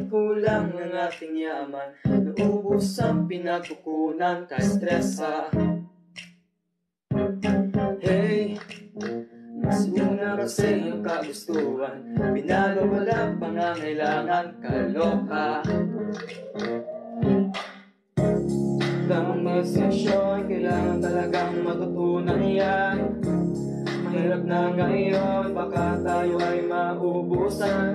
Bakit kulang ang ating yaman? Naubos ang pinagkukunan, ka-stressa. Hey, mas una kasi yung kagustuhan, binago walang pangangailangan, kaloka. Tamang desisyon, kailangan talagang matutunan yan. Mahirap na ngayon, baka tayo ay maubusan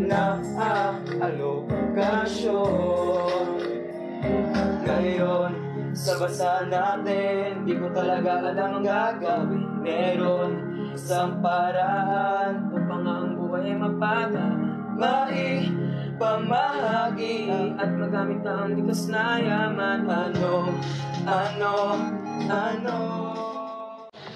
na alokasyon. Ngayon, sa bansa natin, di ko talaga alam ang gagawin. Meron isang paraan upang ang buhay ay maipamahagi at magamit ang likas na yaman.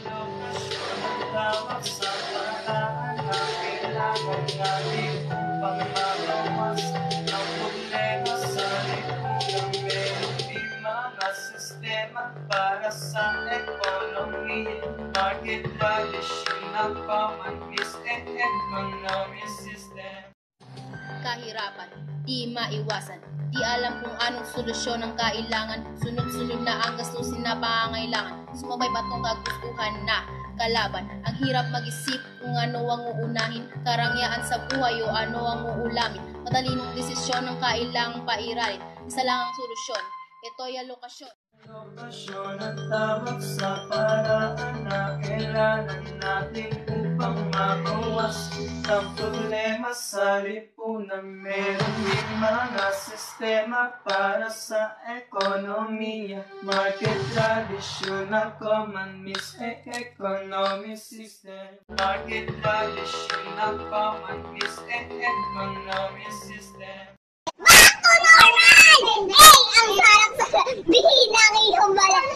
Lokasyon ang tawag sa paraan na kailangan natin upang mabawas ang problema sa lipunan. Meron din mga sistema para sa ekonomiya, market traditional, common peace and economic system. Kahirapan, di maiwasan. Di alam kung anong solusyon ang kailangan. Sunod-sunod na ang gastusin na pangangailangan. Sumabay ba itong kagustuhan na kalaban? Ang hirap mag-isip kung ano ang uunahin, karangyaan sa buhay o ano ang uulamin. Matalinong desisyon ang kailangang pairalin. Isa lang ang solusyon, ito'y alokasyon. Lokasyon ang tawag sa paraan na kailangan natin upang mabawas ang problema sa lipunan. Meron din mga sistema para sa ekonomiya, market traditional, common peace and economic system. Market traditional, common peace and economic system. Hey, ang harap sa bihina ng iyong balang.